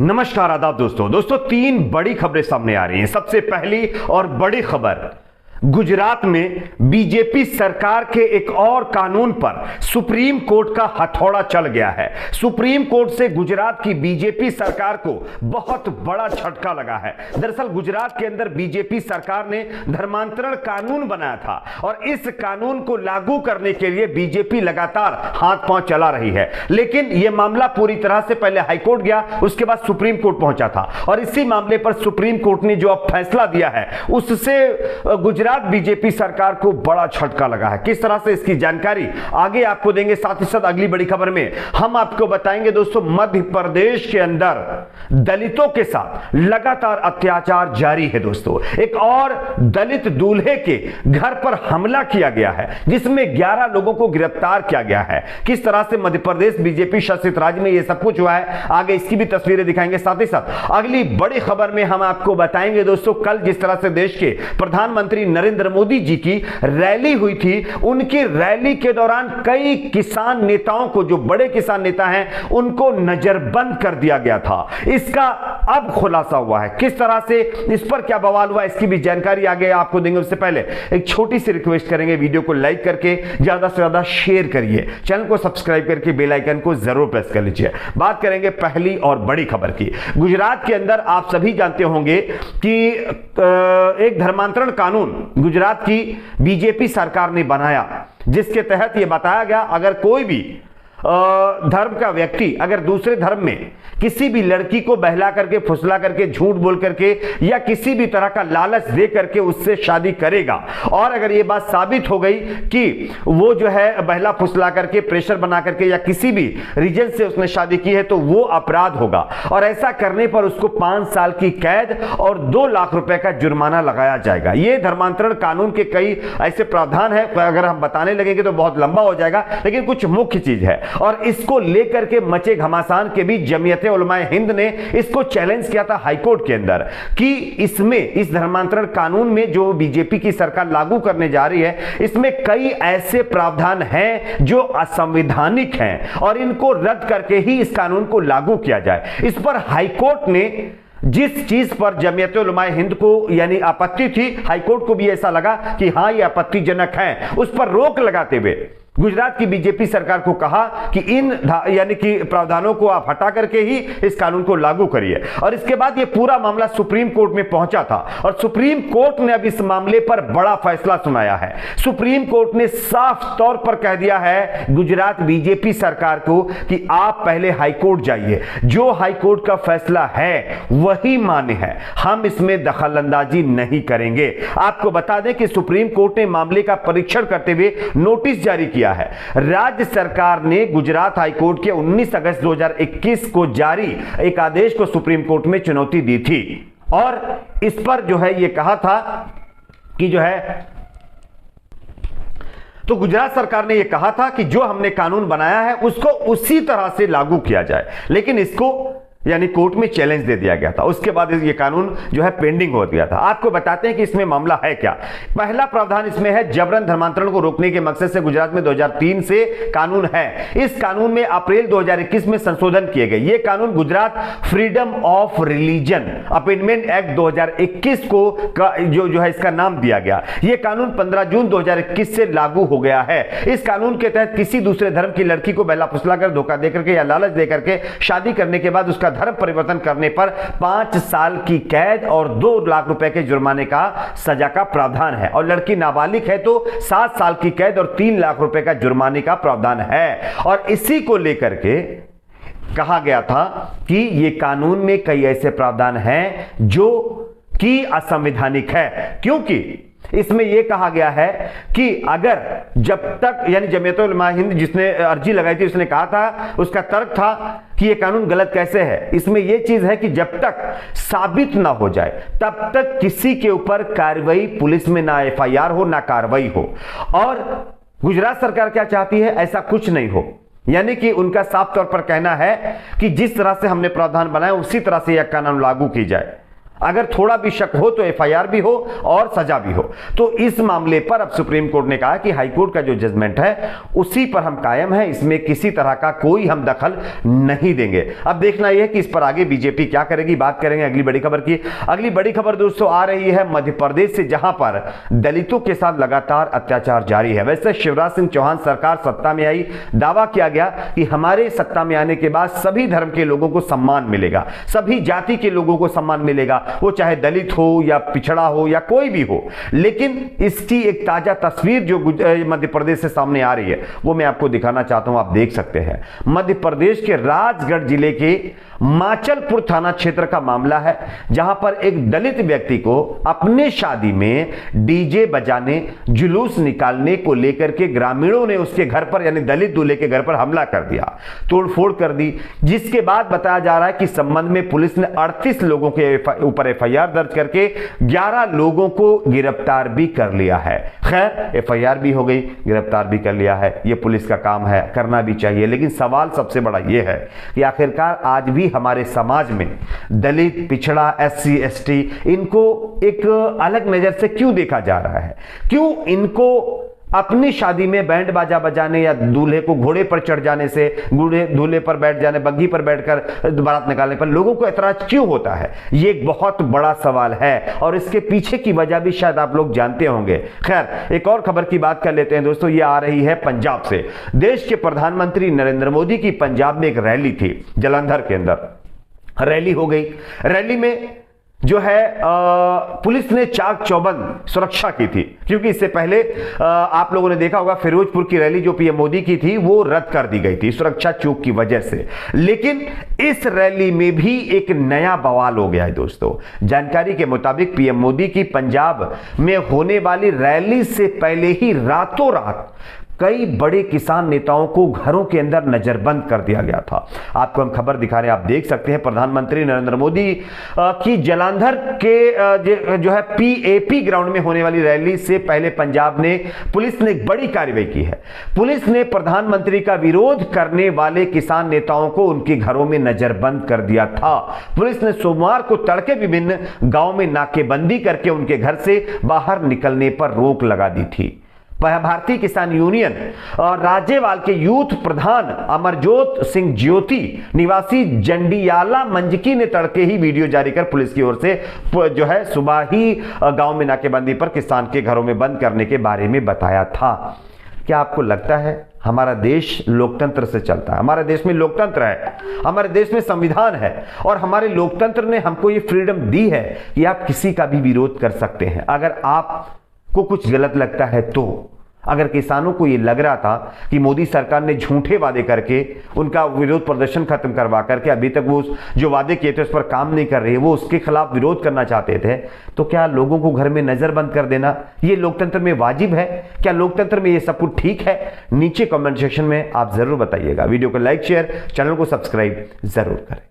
नमस्कार आदाब दोस्तों तीन बड़ी खबरें सामने आ रही हैं। सबसे पहली और बड़ी खबर, गुजरात में बीजेपी सरकार के एक और कानून पर सुप्रीम कोर्ट का हथौड़ा चल गया है। सुप्रीम कोर्ट से गुजरात की बीजेपी सरकार को बहुत बड़ा झटका लगा है। दरअसल गुजरात के अंदर बीजेपी सरकार ने धर्मांतरण कानून बनाया था और इस कानून को लागू करने के लिए बीजेपी लगातार हाथ पांव चला रही है, लेकिन यह मामला पूरी तरह से पहले हाईकोर्ट गया, उसके बाद सुप्रीम कोर्ट पहुंचा था और इसी मामले पर सुप्रीम कोर्ट ने जो अब फैसला दिया है उससे गुजरात बीजेपी सरकार को बड़ा झटका लगा है। किस तरह से, इसकी जानकारी आगे आपको देंगे। साथ ही साथ अगली बड़ी खबर में हम आपको बताएंगे दोस्तों, मध्य प्रदेश के अंदर दलितों के साथ लगातार अत्याचार जारी है। दोस्तों एक और दलित दूल्हे के घर पर हमला किया गया है जिसमें 11 लोगों को गिरफ्तार किया गया है। किस तरह से मध्य प्रदेश बीजेपी शासित राज्य में यह सब कुछ हुआ है, आगे इसकी भी तस्वीरें दिखाएंगे। साथ ही साथ अगली बड़ी खबर में हम आपको बताएंगे दोस्तों, कल जिस तरह से देश के प्रधानमंत्री नरेंद्र मोदी जी की रैली हुई थी, उनकी रैली के दौरान कई किसान नेताओं को, जो बड़े किसान नेता हैं, उनको नजरबंद कर दिया गया था। इसका अब खुलासा हुआ है। किस तरह से, इस पर क्या बवाल हुआ, इसकी भी जानकारी आगे आपको देंगे। उससे पहले एक छोटी सी रिक्वेस्ट करेंगे, वीडियो को लाइक करके ज्यादा से ज्यादा शेयर करिए, चैनल को सब्सक्राइब करके बेल आइकन को जरूर प्रेस कर लीजिए। बात करेंगे पहली और बड़ी खबर की। गुजरात के अंदर आप सभी जानते होंगे कि एक धर्मांतरण कानून गुजरात की बीजेपी सरकार ने बनाया, जिसके तहत यह बताया गया अगर कोई भी धर्म का व्यक्ति अगर दूसरे धर्म में किसी भी लड़की को बहला करके, फुसला करके, झूठ बोल करके या किसी भी तरह का लालच दे करके उससे शादी करेगा और अगर यह बात साबित हो गई कि वो जो है बहला फुसला करके, प्रेशर बना करके या किसी भी रीजन से उसने शादी की है, तो वो अपराध होगा और ऐसा करने पर उसको 5 साल की कैद और 2 लाख रुपए का जुर्माना लगाया जाएगा। ये धर्मांतरण कानून के कई ऐसे प्रावधान है, अगर हम बताने लगेंगे तो बहुत लंबा हो जाएगा, लेकिन कुछ मुख्य चीज है और इसको लेकर के मचे घमासान के बीच जमीयत उलमाए हिंद ने इसको चैलेंज किया था हाईकोर्ट के अंदर कि इसमें, इस धर्मांतरण कानून में जो बीजेपी की सरकार लागू करने जा रही है, इसमें कई ऐसे प्रावधान हैं जो असंवैधानिक हैं और इनको रद्द करके ही इस कानून को लागू किया जाए। इस पर हाईकोर्ट ने जिस चीज पर जमीयत उलमाए हिंद को यानी आपत्ति थी, हाईकोर्ट को भी ऐसा लगा कि हां ये आपत्तिजनक है, उस पर रोक लगाते हुए गुजरात की बीजेपी सरकार को कहा कि इन यानी कि प्रावधानों को आप हटा करके ही इस कानून को लागू करिए और इसके बाद यह पूरा मामला सुप्रीम कोर्ट में पहुंचा था और सुप्रीम कोर्ट ने अब इस मामले पर बड़ा फैसला सुनाया है। सुप्रीम कोर्ट ने साफ तौर पर कह दिया है गुजरात बीजेपी सरकार को कि आप पहले हाईकोर्ट जाइए, जो हाईकोर्ट का फैसला है वही मान्य है, हम इसमें दखलंदाजी नहीं करेंगे। आपको बता दें कि सुप्रीम कोर्ट ने मामले का परीक्षण करते हुए नोटिस जारी किया है। राज्य सरकार ने गुजरात हाईकोर्ट के 19 अगस्त 2021 को जारी एक आदेश को सुप्रीम कोर्ट में चुनौती दी थी और इस पर जो है यह कहा था कि जो है, तो गुजरात सरकार ने यह कहा था कि जो हमने कानून बनाया है उसको उसी तरह से लागू किया जाए, लेकिन इसको यानी कोर्ट में चैलेंज दे दिया गया था। उसके बाद ये कानून जो है पेंडिंग हो गया था। आपको बताते हैं कि इसमें मामला है क्या। पहला प्रावधान इसमें है जबरन धर्मांतरण को रोकने के मकसद से गुजरात में 2003 से कानून है। इस कानून में अप्रैल 2021 में संशोधन किए गए। यह कानून Gujarat freedom of religion amendment act 2021 को जो है इसका नाम दिया गया। यह कानून 15 जून 2021 से लागू हो गया है। इस कानून के तहत किसी दूसरे धर्म की लड़की को बहला फुसला कर, धोखा देकर के या लालच देकर के शादी करने के बाद उसका धर्म परिवर्तन करने पर 5 साल की कैद और 2 लाख रुपए के जुर्माने का सजा का प्रावधान है और लड़की नाबालिग है तो 7 साल की कैद और 3 लाख रुपए का जुर्माने का प्रावधान है। और इसी को लेकर के कहा गया था कि यह कानून में कई ऐसे प्रावधान हैं जो कि असंवैधानिक है, क्योंकि इसमें यह कहा गया है कि अगर जब तक, यानी जमीयत उलमाए हिंद जिसने अर्जी लगाई थी उसने कहा था, उसका तर्क था कि यह कानून गलत कैसे है। इसमें यह चीज है कि जब तक साबित ना हो जाए तब तक किसी के ऊपर कार्रवाई, पुलिस में ना एफआईआर हो ना कार्रवाई हो। और गुजरात सरकार क्या चाहती है, ऐसा कुछ नहीं हो, यानी कि उनका साफ तौर पर कहना है कि जिस तरह से हमने प्रावधान बनाया उसी तरह से यह कानून लागू की जाए। अगर थोड़ा भी शक हो तो एफआईआर भी हो और सजा भी हो। तो इस मामले पर अब सुप्रीम कोर्ट ने कहा कि हाईकोर्ट का जो जजमेंट है उसी पर हम कायम है, इसमें किसी तरह का कोई हम दखल नहीं देंगे। अब देखना यह है कि इस पर आगे बीजेपी क्या करेगी। बात करेंगे अगली बड़ी खबर की। अगली बड़ी खबर दोस्तों आ रही है मध्य प्रदेश से, जहां पर दलितों के साथ लगातार अत्याचार जारी है। वैसे शिवराज सिंह चौहान सरकार सत्ता में आई, दावा किया गया कि हमारे सत्ता में आने के बाद सभी धर्म के लोगों को सम्मान मिलेगा, सभी जाति के लोगों को सम्मान मिलेगा, वो चाहे दलित हो या पिछड़ा हो या कोई भी हो। लेकिन इसकी एक ताजा तस्वीर जो मध्य प्रदेश से सामने आ रही है वो मैं आपको दिखाना चाहता हूं। आप देख सकते हैं मध्य प्रदेश के राजगढ़ जिले के माचलपुर थाना क्षेत्र का मामला है, जहां पर एक दलित व्यक्ति को अपने शादी में डीजे बजाने, जुलूस निकालने को लेकर के ग्रामीणों ने उसके घर पर यानी दलित दूल्हे के घर पर हमला कर दिया, तोड़फोड़ कर दी, जिसके बाद बताया जा रहा है कि संबंध में पुलिस ने 38 लोगों के ऊपर एफआईआर दर्ज करके 11 लोगों को गिरफ्तार भी कर लिया है। खैर एफआईआर भी हो गई, गिरफ्तार भी कर लिया है, यह पुलिस का काम है, करना भी चाहिए। लेकिन सवाल सबसे बड़ा यह है कि आखिरकार आज भी हमारे समाज में दलित, पिछड़ा, एससी, एसटी, इनको एक अलग नजर से क्यों देखा जा रहा है? क्यों इनको अपनी शादी में बैंड बाजा बजाने या दूल्हे को घोड़े पर चढ़ जाने से, दूल्हे पर बैठ जाने, बग्घी पर बैठकर बारात निकालने पर लोगों को ऐतराज क्यों होता है? ये एक बहुत बड़ा सवाल है और इसके पीछे की वजह भी शायद आप लोग जानते होंगे। खैर एक और खबर की बात कर लेते हैं दोस्तों। ये आ रही है पंजाब से। देश के प्रधानमंत्री नरेंद्र मोदी की पंजाब में एक रैली थी, जालंधर के अंदर रैली हो गई। रैली में जो है पुलिस ने चाक चौबंद सुरक्षा की थी, क्योंकि इससे पहले आप लोगों ने देखा होगा फिरोजपुर की रैली जो पीएम मोदी की थी वो रद्द कर दी गई थी सुरक्षा चूक की वजह से। लेकिन इस रैली में भी एक नया बवाल हो गया है दोस्तों। जानकारी के मुताबिक पीएम मोदी की पंजाब में होने वाली रैली से पहले ही रातों रात कई बड़े किसान नेताओं को घरों के अंदर नजरबंद कर दिया गया था। आपको हम खबर दिखा रहे हैं, आप देख सकते हैं। प्रधानमंत्री नरेंद्र मोदी की जालंधर के जो है पीएपी ग्राउंड में होने वाली रैली से पहले पंजाब ने पुलिस ने एक बड़ी कार्रवाई की है। पुलिस ने प्रधानमंत्री का विरोध करने वाले किसान नेताओं को उनके घरों में नजरबंद कर दिया था। पुलिस ने सोमवार को तड़के विभिन्न गांव में नाकेबंदी करके उनके घर से बाहर निकलने पर रोक लगा दी थी। भारतीय किसान यूनियन और राज्यपाल के यूथ प्रधान अमरजोत सिंह ज्योति निवासी जंडियाला मंजकी ने तड़के ही वीडियो जारी कर पुलिस की ओर से जो है सुबह ही गांव में नाकेबंदी पर किसान के घरों में बंद करने के बारे में बताया था। क्या आपको लगता है हमारा देश लोकतंत्र से चलता है? हमारे देश में लोकतंत्र है, हमारे देश में संविधान है और हमारे लोकतंत्र ने हमको ये फ्रीडम दी है कि आप किसी का भी विरोध कर सकते हैं। अगर आपको कुछ गलत लगता है तो अगर किसानों को ये लग रहा था कि मोदी सरकार ने झूठे वादे करके उनका विरोध प्रदर्शन खत्म करवा करके अभी तक वो जो वादे किए थे उस पर काम नहीं कर रहे, वो उसके खिलाफ विरोध करना चाहते थे, तो क्या लोगों को घर में नजरबंद कर देना ये लोकतंत्र में वाजिब है? क्या लोकतंत्र में ये सब कुछ ठीक है? नीचे कमेंट सेक्शन में आप जरूर बताइएगा। वीडियो को लाइक, शेयर, चैनल को सब्सक्राइब जरूर करें।